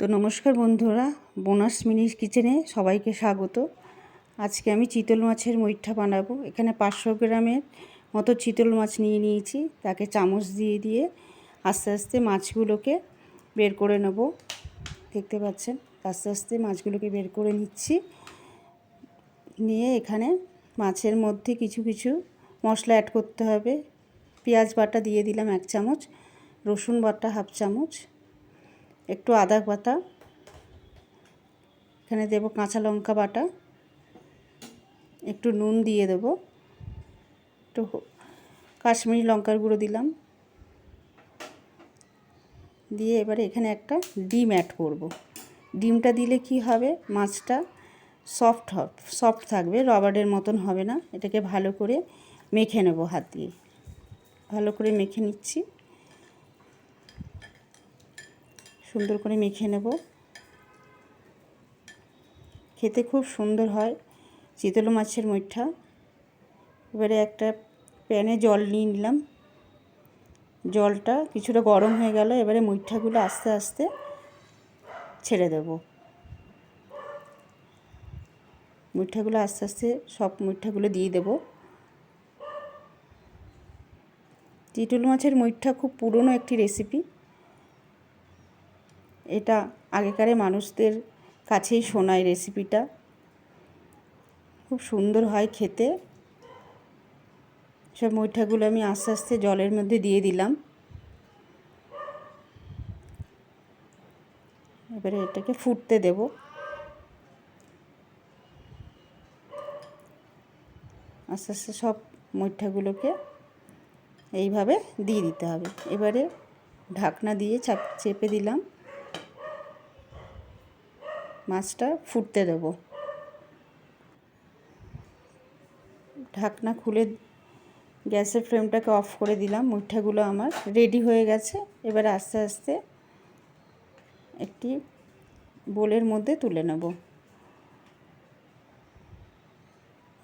তো নমস্কার বন্ধুরা, বোনাস মিনি কিচেনে সবাইকে স্বাগত। আজকে আমি চিতল মাছের মুইঠা বানাবো। এখানে 500 গ্রামের মতো চিতল মাছ নিয়ে নিয়েছি। তাকে চামচ দিয়ে দিয়ে আস্তে আস্তে মাছগুলোকে বের করে নেব। দেখতে পাচ্ছেন আস্তে আস্তে মাছগুলোকে বের করে নিচ্ছি। নিয়ে এখানে মাছের মধ্যে কিছু কিছু মশলা অ্যাড করতে হবে। পেঁয়াজ বাটা দিয়ে দিলাম 1 চামচ, রসুন বাটা 1/2 চামচ, একটু আদা বাটা, এখানে দেব কাঁচা লঙ্কা বাটা, একটু নুন দিয়ে দেব, একটু কাশ্মীরি লঙ্কার গুঁড়ো দিলাম। দিয়ে এবারে এখানে একটা ডিম অ্যাড করব। ডিমটা দিলে কি হবে, মাছটা সফট থাকবে, রবারের মতন হবে না। এটাকে ভালো করে মেখে নেব, হাত দিয়ে ভালো করে মেখে নিচ্ছি। সুন্দর করে মেখে নেব। খেতে খুব সুন্দর হয় চিতল মাছের মুইঠা। এবারে একটা প্যানে জল নিয়ে নিলাম। জলটা কিছুটা গরম হয়ে গেল। এবারে মুইঠাগুলো আস্তে আস্তে ছেড়ে দেব। মুইঠাগুলো আস্তে আস্তে সব মুইঠাগুলো দিয়ে দেব। চিতল মাছের মুইঠা খুব পুরনো একটি রেসিপি। এটা আগেকার মানুষদের কাছেই শোনায় রেসিপিটা। খুব সুন্দর হয় খেতে। সব মুইঠাগুলো আমি আস্তে আস্তে জলের মধ্যে দিয়ে দিলাম। এবারে এটাকে ফুটতে দেব। আস্তে আস্তে সব মুইঠাগুলোকে এইভাবে দিয়ে দিতে হবে। এবারে ঢাকনা দিয়ে চেপে দিলাম। মাছটা ফুটতে দেব। ঢাকনা খুলে গ্যাসের ফ্লেমটাকে অফ করে দিলাম। মুইঠাগুলো আমার রেডি হয়ে গেছে। এবারে আস্তে আস্তে একটি বোলের মধ্যে তুলে নেব।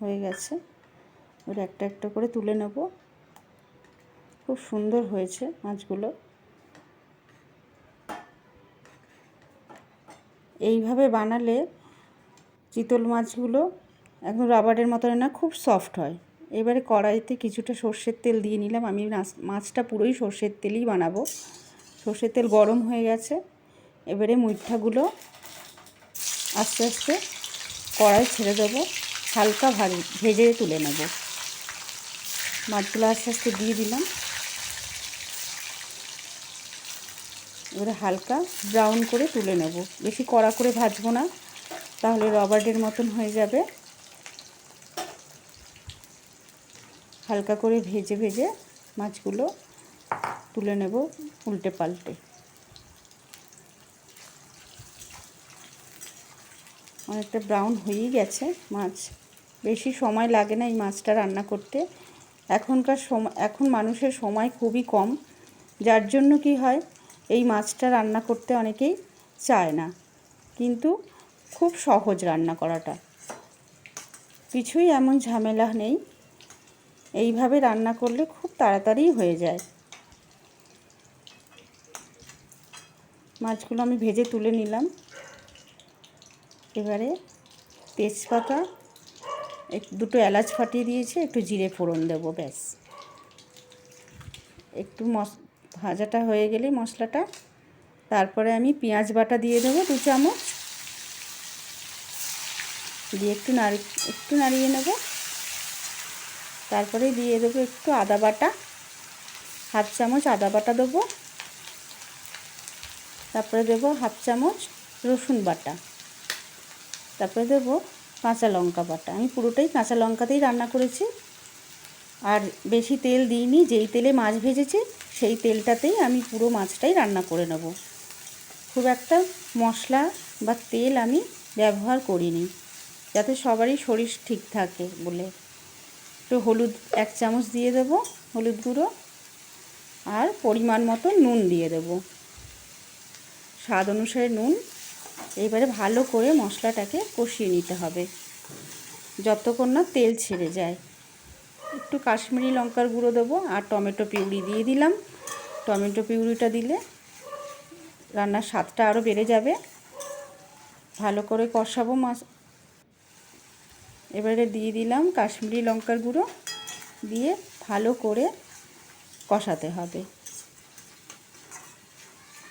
হয়ে গেছে। এবার একটা একটা করে তুলে নেব। খুব সুন্দর হয়েছে মাছগুলো। এইভাবে বানালে চিতল মাছগুলো একদম রাবারের মতন না, খুব সফট হয়। এবারে কড়াইতে কিছুটা সর্ষের তেল দিয়ে নিলাম। আমি মাছটা পুরোই সর্ষের তেলই বানাবো। সর্ষের তেল গরম হয়ে গেছে। এবারে মুইঠাগুলো আস্তে আস্তে কড়াই ছেড়ে দেবো। হালকা ভেজে তুলে নেব। মাছগুলো আস্তে আস্তে দিয়ে দিলাম। এবারে হালকা ব্রাউন করে তুলে নেব। বেশি কড়া করে ভাজবো না, তাহলে রবারের মতন হয়ে যাবে। হালকা করে ভেজে ভেজে মাছগুলো তুলে নেব উল্টে পাল্টে। অনেকটা ব্রাউন হয়েই গেছে মাছ। বেশি সময় লাগে না এই মাছটা রান্না করতে। এখন মানুষের সময় খুবই কম, যার জন্য কি হয়, এই মাছটা রান্না করতে অনেকেই চায় না। কিন্তু খুব সহজ রান্না করাটা, কিছুই এমন ঝামেলা নেই। এইভাবে রান্না করলে খুব তাড়াতাড়ি হয়ে যায়। মাছগুলো আমি ভেজে তুলে নিলাম। এবারে তেজপাতা, দুটো এলাচ ফাটিয়ে দিয়েছি, একটু জিরে ফোড়ন দেবো, ব্যাস। একটু ভাজাটা হয়ে গেলে মশলাটা, তারপরে আমি পেঁয়াজ বাটা দিয়ে দেবো 2 চামচ। দিয়ে একটু নাড়িয়ে নেব। তারপরে দিয়ে দেবো একটু আদা বাটা, 1/2 চামচ আদা বাটা দেবো। তারপরে দেবো 1/2 চামচ রসুন বাটা। তারপরে দেবো কাঁচা লঙ্কা বাটা। আমি পুরোটাই কাঁচা লঙ্কাতেই রান্না করেছি, আর বেশি তেল দিইনি। যেই তেলে মাছ ভেজেছি সেই তেলটাতেই আমি পুরো মাছটাই রান্না করে নেব। খুব একটা মশলা বা তেল আমি ব্যবহার করিনি, যাতে সবারই শরীর ঠিক থাকে বলে। একটু হলুদ 1 চামচ দিয়ে দেবো, হলুদ গুঁড়ো, আর পরিমাণ মতো নুন দিয়ে দেবো, স্বাদ অনুসারে নুন। এবারে ভালো করে মশলাটাকে কষিয়ে নিতে হবে যতক্ষণ না তেল ছেড়ে যায়। একটু কাশ্মীরি লঙ্কার গুঁড়ো দেবো, আর টমেটো পিউরি দিয়ে দিলাম। টমেটো পিউরিটা দিলে রান্নার স্বাদটা আরও বেড়ে যাবে। ভালো করে কষাবো মাছ। এবারে দিয়ে দিলাম কাশ্মীরি লঙ্কার গুঁড়ো, দিয়ে ভালো করে কষাতে হবে।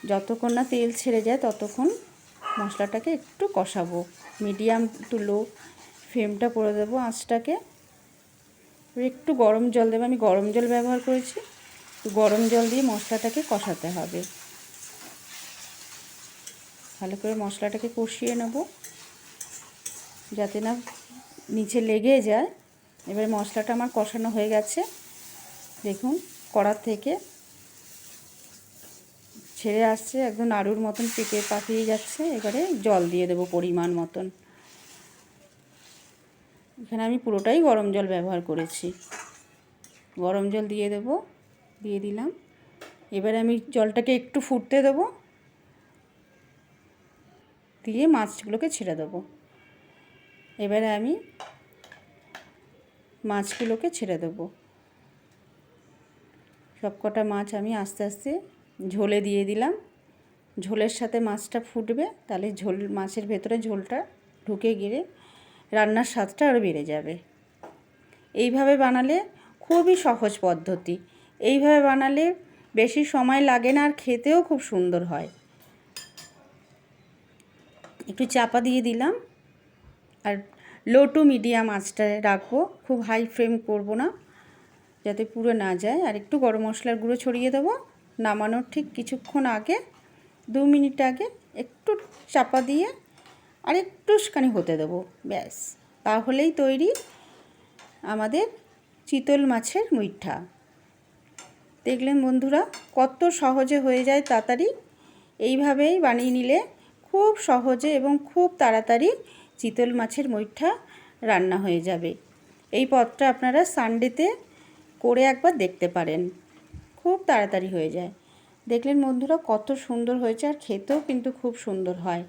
যতক্ষণ না তেল ছেড়ে যায় ততক্ষণ মশলাটাকে একটু কষাবো। মিডিয়াম টু লো ফ্লেমটা করে দেবো আঁচটাকে। একটু গরম জল দেবো, আমি গরম জল ব্যবহার করেছি। গরম জল দিয়ে মশলাটাকে কষাতে হবে। ভালো করে মশলাটাকে কষিয়ে নেব যাতে না নিচে লেগে যায়। এবার মশলাটা আমার কষানো হয়ে গেছে, দেখুন কড়া থেকে ছেড়ে আসছে, একদম নাড়ুর মতন পেকে পাকিয়ে যাচ্ছে। এবারে জল দিয়ে দেবো পরিমাণ মতন। এখানে আমি পুরোটাই গরম জল ব্যবহার করেছি। গরম জল দিয়ে দেবো, দিয়ে দিলাম। এবারে আমি জলটাকে একটু ফুটতে দেবো, দিয়ে মাছগুলোকে ছেড়ে দেবো। এবারে আমি মাছগুলোকে ছেড়ে দেবো। সবকটা মাছ আমি আস্তে আস্তে ঝোলে দিয়ে দিলাম। ঝোলের সাথে মাছটা ফুটবে, তাহলে ঝোল মাছের ভেতরে ঝোলটা ঢুকে গিয়ে রান্নার স্বাদটা আরও বেড়ে যাবে। এইভাবে বানালে খুবই সহজ পদ্ধতি। এইভাবে বানালে বেশি সময় লাগে না, আর খেতেও খুব সুন্দর হয়। একটু চাপা দিয়ে দিলাম, আর লো টু মিডিয়াম আঁচটা রাখবো, খুব হাই ফ্লেম করব না যাতে পুড়ে না যায়। আর একটু গরম মশলার গুঁড়ো ছড়িয়ে দেবো। নামানোর ঠিক কিছুক্ষণ আগে, 2 মিনিট আগে একটু চাপা দিয়ে আর একটুখানি হতে দেবো, ব্যাস। তাহলেই তৈরি আমাদের চিতল মাছের মুইঠা। দেখলেন বন্ধুরা কত সহজে হয়ে যায় তাড়াতাড়ি। এইভাবেই বানিয়ে নিলে খুব সহজে এবং খুব তাড়াতাড়ি চিতল মাছের মুইঠা রান্না হয়ে যাবে। এই পদটা আপনারা সানডেতে করে একবার দেখতে পারেন, খুব তাড়াতাড়ি হয়ে যায়। দেখলেন বন্ধুরা কত সুন্দর হয়েছে, আর খেতেও কিন্তু খুব সুন্দর হয়।